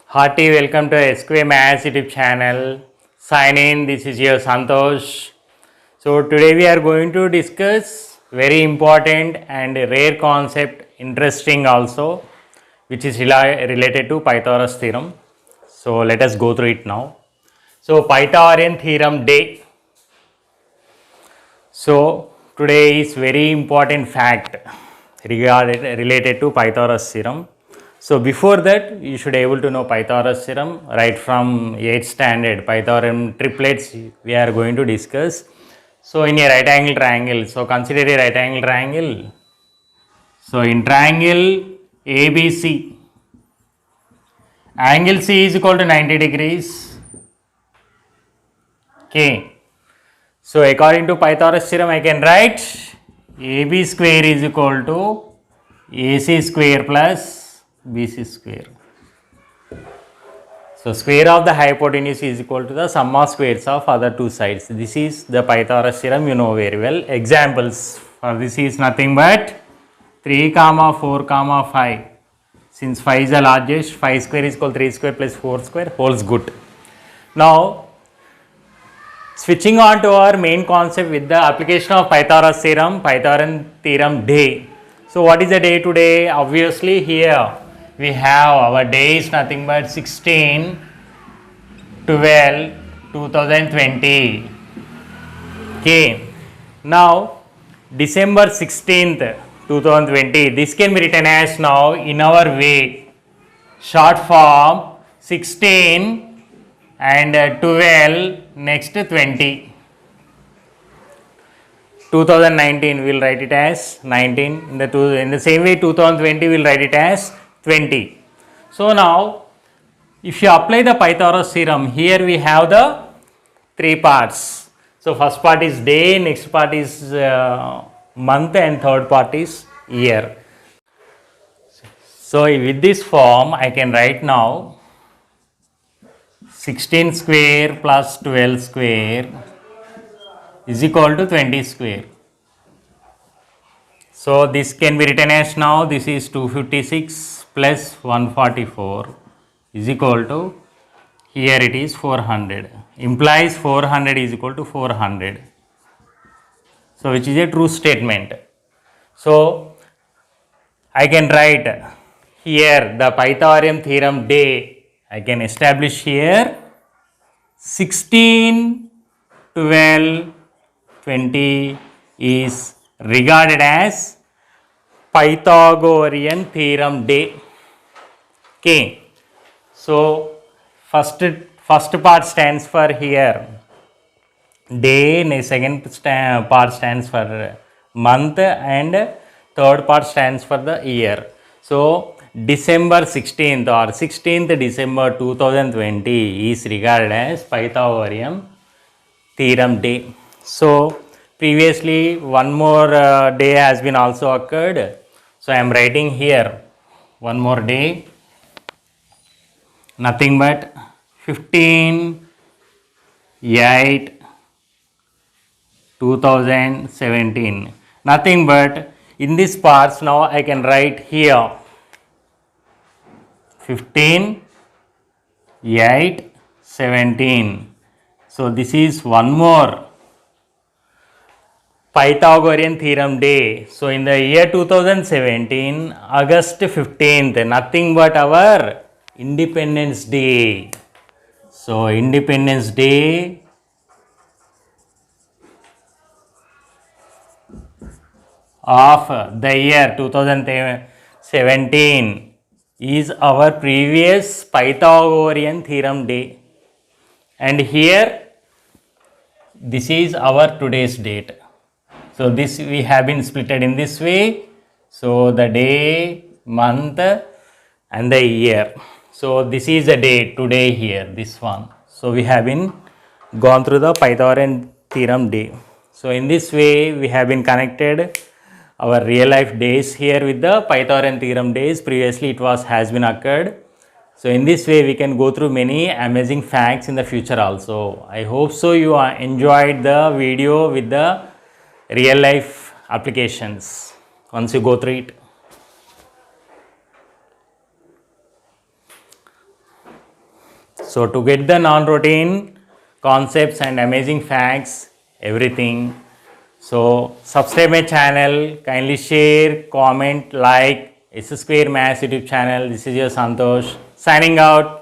Hearty welcome to SQA Maths YouTube channel. Sign in, this is your Santosh. So today we are going to discuss very important and rare concept, interesting also, which is related to Pythagoras theorem. So let us go through it now. So Pythagorean theorem day. So today is very important fact related to Pythagoras theorem. So before that you should able to know Pythagoras theorem right from 8th standard. Pythagorean triplets we are going to discuss. So in a right angle triangle, so consider a right angle triangle. So in triangle ABC, angle C is equal to 90 degrees. Okay. So according to Pythagoras theorem I can write AB square is equal to AC square plus BC square. So square of the hypotenuse is equal to the sum of squares of other two sides. This is the Pythagoras theorem, you know very well. Examples for this is nothing but 3, 4, 5. Since 5 is the largest, 5 square is equal to 3 square plus 4 square holds good. Now switching on to our main concept with the application of Pythagoras theorem, Pythagorean theorem day. So what is the day today? Obviously here we have our day is nothing but 16 12 2020. Okay. Now December 16th 2020, this can be written as now in our way short form 16 and 12 next 20. 2019 we will write it as 19. In the same way 2020 we will write it as 20. So now if you apply the Pythagoras theorem, here we have the three parts. So first part is day, next part is month, and third part is year. So with this form I can write now 16 square plus 12 square is equal to 20 square. So this can be written as now this is 256 plus 144 is equal to, here it is 400, implies 400 is equal to 400. So which is a true statement. So I can write here the Pythagorean theorem day. I can establish here 16, 12, 20 is regarded as Pythagorean theorem day. Okay. So first part stands for here day, and second part stands for month, and third part stands for the year. So December 16th or 16th December 2020 is regarded as Pythagorean theorem day. So previously one more day has been also occurred. So I am writing here one more day, nothing but 15 8 2017. Nothing but in this parts now I can write here 15 8 17. So this is one more Pythagorean theorem day. So in the year 2017 August 15th, nothing but our Independence Day. So Independence Day of the year 2017 is our previous Pythagorean theorem day, and here this is our today's date. So this we have been splitted in this way. So the day, month and the year. So this is the day today here, this one. So we have been gone through the Pythagorean theorem day. So in this way we have been connected our real life days here with the Pythagorean theorem days. Previously it has been occurred. So in this way we can go through many amazing facts in the future also. I hope so you enjoyed the video with the real life applications once you go through it. So to get the non-routine concepts and amazing facts, everything, so subscribe my channel, kindly share, comment, like. S Square Maths YouTube channel. This is your Santosh signing out.